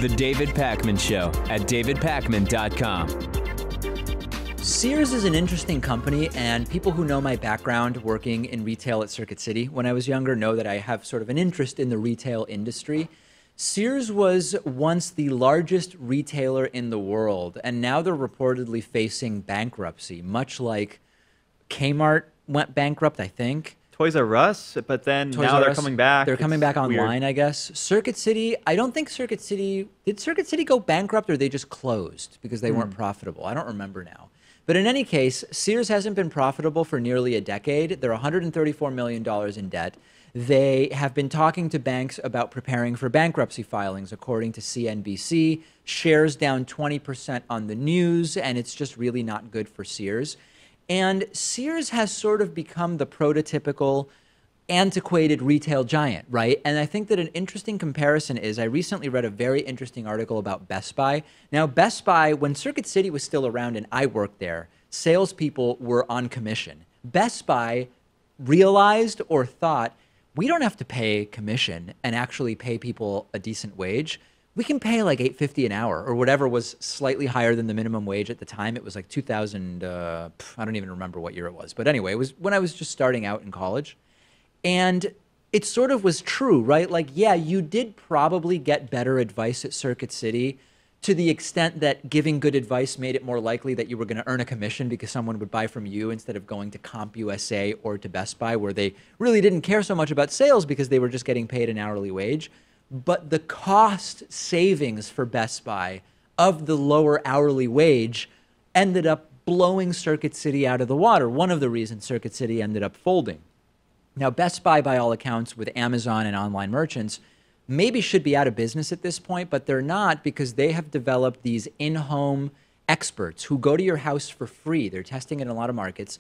The David Pakman Show at davidpakman.com. Sears is an interesting company, and people who know my background working in retail at Circuit City when I was younger know that I have sort of an interest in the retail industry. Sears was once the largest retailer in the world, and now they're reportedly facing bankruptcy, much like Kmart went bankrupt, I think. Toys R Us, but then Toys now R they're Us, coming back. They're coming back online, weird. I guess. Circuit City, I don't think Circuit City, did Circuit City go bankrupt or they just closed because they weren't profitable? I don't remember now. But in any case, Sears hasn't been profitable for nearly a decade. They're $134 million in debt. They have been talking to banks about preparing for bankruptcy filings, according to CNBC. Shares down 20% on the news, and it's just really not good for Sears. And Sears has sort of become the prototypical antiquated retail giant, right? And I think that an interesting comparison is I recently read a very interesting article about Best Buy. Now, Best Buy, when Circuit City was still around and I worked there, salespeople were on commission. Best Buy realized or thought, we don't have to pay commission and actually pay people a decent wage. We can pay like $8.50 an hour or whatever was slightly higher than the minimum wage at the time. It was like 2000, I don't even remember what year it was. But anyway, it was when I was just starting out in college. And it sort of was true, right? Like, yeah, you did probably get better advice at Circuit City to the extent that giving good advice made it more likely that you were going to earn a commission because someone would buy from you instead of going to CompUSA or to Best Buy, where they really didn't care so much about sales because they were just getting paid an hourly wage. But the cost savings for Best Buy of the lower hourly wage ended up blowing Circuit City out of the water. One of the reasons Circuit City ended up folding. Now, Best Buy, by all accounts, with Amazon and online merchants, maybe should be out of business at this point, but they're not because they have developed these in-home experts who go to your house for free. They're testing it in a lot of markets.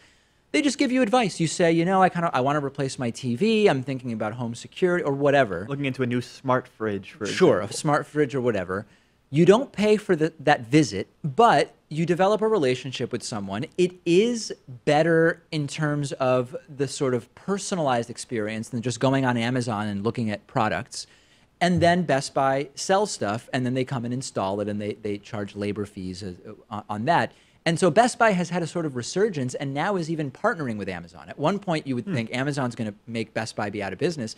They just give you advice. You say, you know, I want to replace my TV. I'm thinking about home security or whatever. Looking into a new smart fridge, for Sure, example. a smart fridge or whatever. You don't pay for that visit, but you develop a relationship with someone. It is better in terms of the sort of personalized experience than just going on Amazon and looking at products. And then Best Buy sells stuff, and then they come and install it, and they charge labor fees on that. And so Best Buy has had a sort of resurgence and now is even partnering with Amazon. At one point, you would think Amazon's going to make Best Buy be out of business.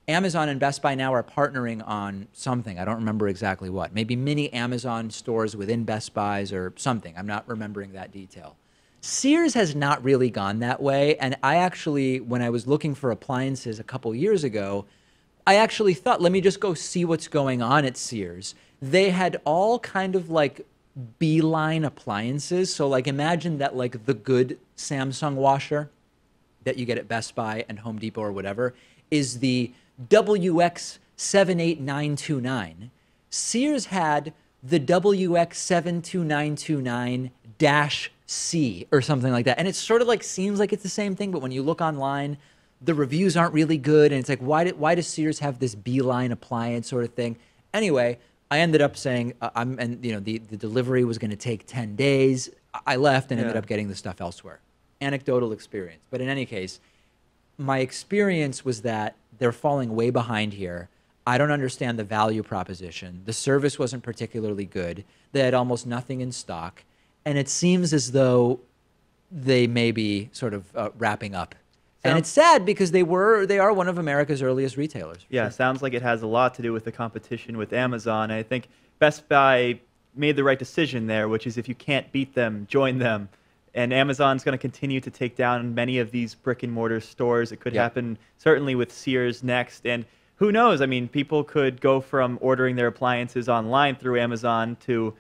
Amazon and Best Buy now are partnering on something. I don't remember exactly what. Maybe mini Amazon stores within Best Buys or something. I'm not remembering that detail. Sears has not really gone that way. And I actually, when I was looking for appliances a couple years ago, I actually thought, let me just go see what's going on at Sears. They had all kind of like beeline appliances. So like imagine that like the good Samsung washer that you get at Best Buy and Home Depot or whatever is the WX78929. Sears had the WX72929-C or something like that. And it sort of like seems like it's the same thing, but when you look online, the reviews aren't really good. And it's like, why does Sears have this beeline appliance sort of thing? Anyway, I ended up saying, the delivery was going to take 10 days. I left and ended up getting the stuff elsewhere. Anecdotal experience. But in any case, my experience was that they're falling way behind here. I don't understand the value proposition. The service wasn't particularly good. They had almost nothing in stock. And it seems as though they may be sort of wrapping up. And it's sad because they are one of America's earliest retailers. Yeah, sounds like it has a lot to do with the competition with Amazon. I think Best Buy made the right decision there, which is if you can't beat them, join them. And Amazon's going to continue to take down many of these brick and mortar stores. It could happen certainly with Sears next. And who knows? I mean, people could go from ordering their appliances online through Amazon to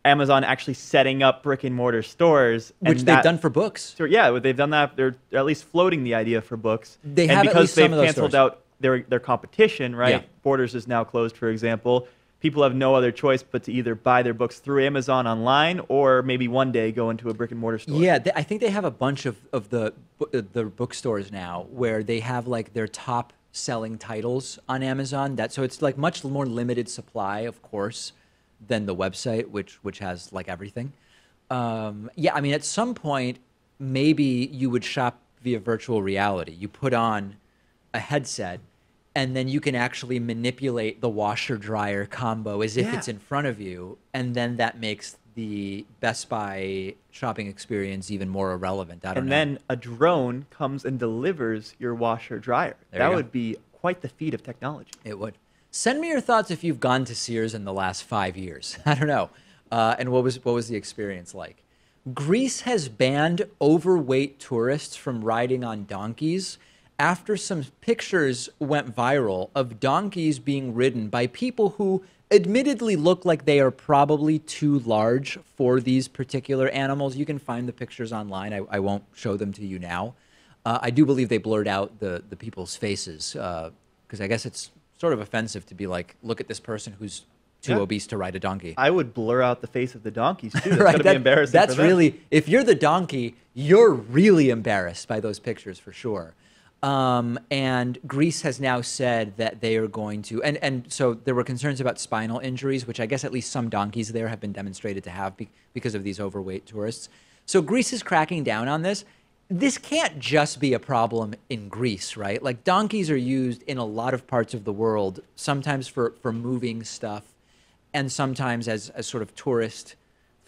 Amazon actually setting up brick and mortar stores. Which they've done for books. So, yeah, they've done that. They're at least floating the idea for books. They have at least some of those canceled stores. out their competition, right? Yeah. Borders is now closed, for example. People have no other choice but to either buy their books through Amazon online or maybe one day go into a brick and mortar store. Yeah, I think they have a bunch of the bookstores now where they have like their top selling titles on Amazon. So it's like much more limited supply, of course, than the website, which has like everything. Yeah, I mean, at some point, maybe you would shop via virtual reality. You put on a headset and then you can actually manipulate the washer dryer combo as if Yeah. it's in front of you, and then that makes the Best Buy shopping experience even more irrelevant. I don't And know. then a drone comes and delivers your washer dryer. There That you go. would be quite the feat of technology. It would. Send me your thoughts if you've gone to Sears in the last 5 years. I don't know. And what was the experience like? Greece has banned overweight tourists from riding on donkeys after some pictures went viral of donkeys being ridden by people who admittedly look like they are probably too large for these particular animals. You can find the pictures online. I won't show them to you now. I do believe they blurred out the people's faces because I guess it's sort of offensive to be like, look at this person who's too Yeah. obese to ride a donkey. I would blur out the face of the donkeys too. That's Right, gonna be embarrassing. That's for them. really, if you're the donkey, you're really embarrassed by those pictures for sure. And Greece has now said that they are going to, and so there were concerns about spinal injuries, which I guess at least some donkeys there have been demonstrated to have because of these overweight tourists. So Greece is cracking down on this. This can't just be a problem in Greece, right? Like donkeys are used in a lot of parts of the world, sometimes for moving stuff and sometimes as sort of tourist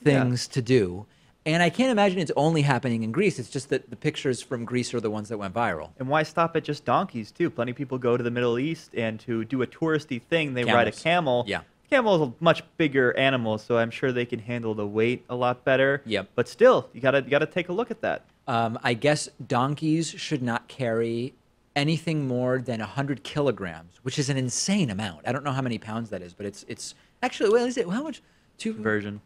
things to do. And I can't imagine it's only happening in Greece. It's just that the pictures from Greece are the ones that went viral. And why stop at just donkeys too? Plenty of people go to the Middle East, and to do a touristy thing, they ride a Camels. camel. Yeah. Camel is a much bigger animal, so I'm sure they can handle the weight a lot better. Yep. But still, you gotta take a look at that. I guess donkeys should not carry anything more than 100 kilograms, which is an insane amount. I don't know how many pounds that is, but it's actually, well, is it, how much? Version.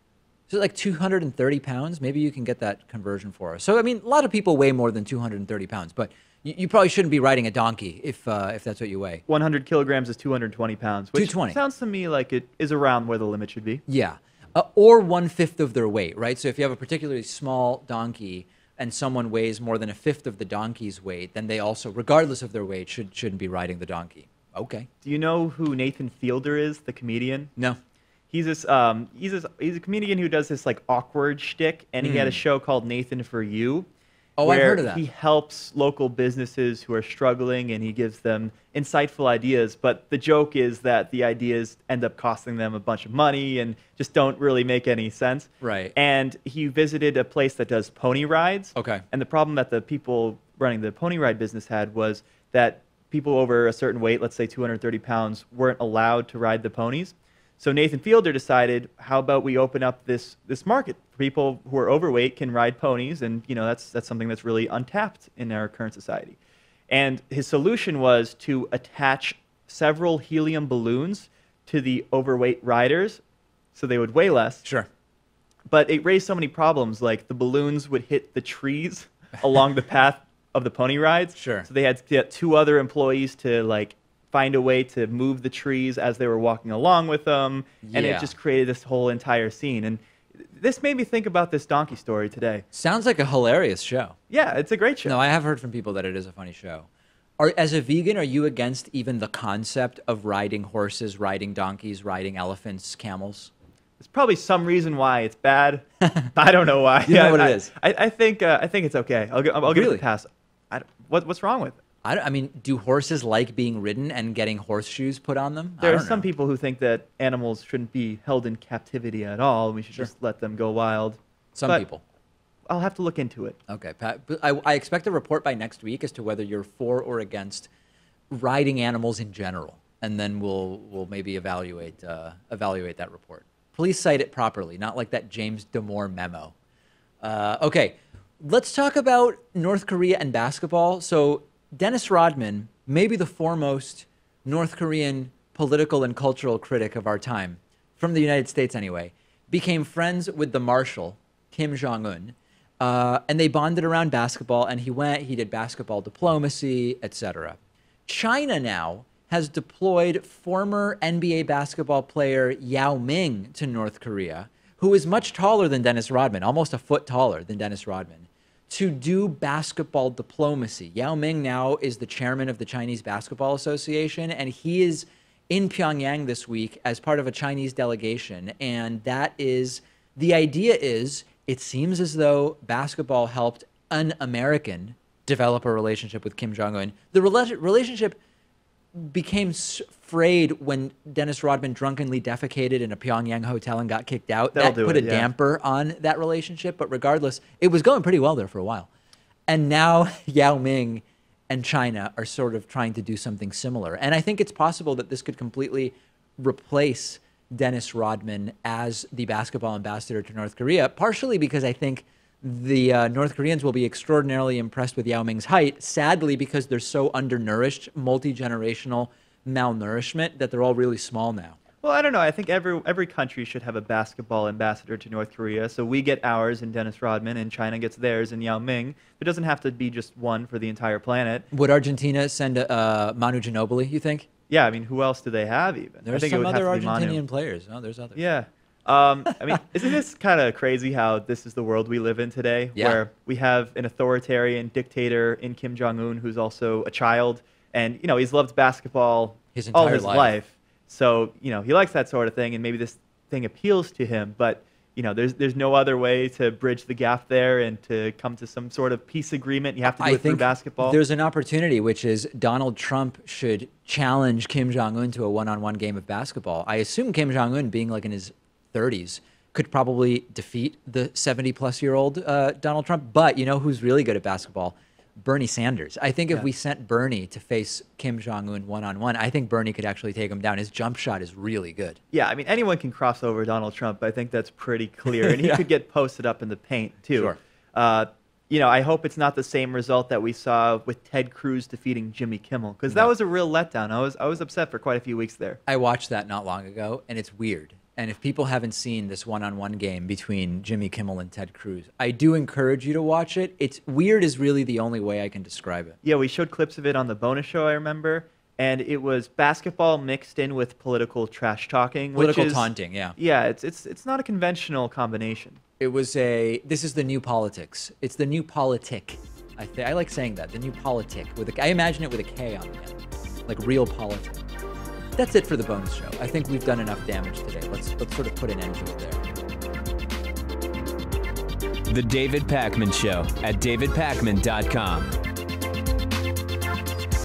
So like 230 pounds? Maybe you can get that conversion for us. So, I mean, a lot of people weigh more than 230 pounds, but you probably shouldn't be riding a donkey if that's what you weigh. 100 kilograms is 220 pounds, which 220. sounds to me like it is around where the limit should be. Yeah. Or 1/5 of their weight, right? So if you have a particularly small donkey and someone weighs more than 1/5 of the donkey's weight, then they also, regardless of their weight, shouldn't be riding the donkey. Okay. Do you know who Nathan Fielder is, the comedian? No. He's he's a comedian who does this like awkward shtick, and he had a show called Nathan for You. Oh, I've where heard of that. He helps local businesses who are struggling, and he gives them insightful ideas. But the joke is that the ideas end up costing them a bunch of money and just don't really make any sense. Right. And he visited a place that does pony rides. Okay. And the problem that the people running the pony ride business had was that people over a certain weight, let's say 230 pounds, weren't allowed to ride the ponies. So Nathan Fielder decided, how about we open up this market? People who are overweight can ride ponies, and that's something that's really untapped in our current society. And his solution was to attach several helium balloons to the overweight riders so they would weigh less. Sure. But it raised so many problems, like the balloons would hit the trees along the path of the pony rides. Sure. So they had to get 2 other employees to like find a way to move the trees as they were walking along with them, and Yeah. it just created this whole entire scene. And this made me think about this donkey story today. Sounds like a hilarious show. Yeah, it's a great show. No, I have heard from people that it is a funny show. As a vegan, are you against even the concept of riding horses, riding donkeys, riding elephants, camels? There's probably some reason why it's bad. I don't know why. You know what it is. I think it's okay. I'll give it Really? a pass. What's wrong with it? I mean, do horses like being ridden and getting horseshoes put on them? There are some people who think that animals shouldn't be held in captivity at all. We should just let them go wild. Some But people. I'll have to look into it. Okay, Pat. But I expect a report by next week as to whether you're for or against riding animals in general, and then we'll maybe evaluate that report. Please cite it properly, not like that James Damore memo. Okay, let's talk about North Korea and basketball. So Dennis Rodman, maybe the foremost North Korean political and cultural critic of our time, from the United States anyway, became friends with the Marshal, Kim Jong-un, and they bonded around basketball, and he did basketball diplomacy, etc. China now has deployed former NBA basketball player Yao Ming to North Korea, who is much taller than Dennis Rodman, almost a foot taller than Dennis Rodman, to do basketball diplomacy. Yao Ming now is the chairman of the Chinese Basketball Association, and he is in Pyongyang this week as part of a Chinese delegation. And the idea is, it seems as though basketball helped an American develop a relationship with Kim Jong-un. The relationship became frayed when Dennis Rodman drunkenly defecated in a Pyongyang hotel and got kicked out. That put a damper on that relationship. But regardless, it was going pretty well there for a while. And now Yao Ming and China are sort of trying to do something similar. And I think it's possible that this could completely replace Dennis Rodman as the basketball ambassador to North Korea, partially because I think the North Koreans will be extraordinarily impressed with Yao Ming's height, sadly because they're so undernourished, multi-generational malnourishment, that they're all really small now. Well, I don't know. I think every country should have a basketball ambassador to North Korea. So we get ours in Dennis Rodman, and China gets theirs in Yao Ming. It doesn't have to be just one for the entire planet. Would Argentina send Manu Ginobili, you think? Yeah, I mean, who else do they have even? There's some other Argentinian players. Oh, there's others. Yeah. I mean, isn't this kind of crazy how this is the world we live in today, where we have an authoritarian dictator in Kim Jong-un who's also a child, and, you know, he's loved basketball all his life. So, you know, he likes that sort of thing, and maybe this thing appeals to him, but, you know, there's no other way to bridge the gap there and to come to some sort of peace agreement. You have to do it through basketball. There's an opportunity, which is Donald Trump should challenge Kim Jong-un to a one-on-one game of basketball. I assume Kim Jong-un, being like in his 30s, could probably defeat the 70-plus-year-old Donald Trump. But you know who's really good at basketball? Bernie Sanders. I think if we sent Bernie to face Kim Jong-un one-on-one, I think Bernie could actually take him down. His jump shot is really good. Yeah, I mean, anyone can cross over Donald Trump. I think that's pretty clear. And he could get posted up in the paint, too. Sure. You know, I hope it's not the same result that we saw with Ted Cruz defeating Jimmy Kimmel, because that was a real letdown. I was upset for quite a few weeks there. I watched that not long ago, and it's weird. And if people haven't seen this one-on-one game between Jimmy Kimmel and Ted Cruz, I do encourage you to watch it. It's weird is really the only way I can describe it. Yeah, we showed clips of it on the bonus show, I remember. And it was basketball mixed in with political trash talking. Political taunting, yeah. Yeah, it's not a conventional combination. It was this is the new politics. It's the new politic. I like saying that, the new politic. I imagine it with a K on the end, like real politic. That's it for the bonus show. I think we've done enough damage today. Let's sort of put an end to it there. The David Pakman Show at davidpakman.com.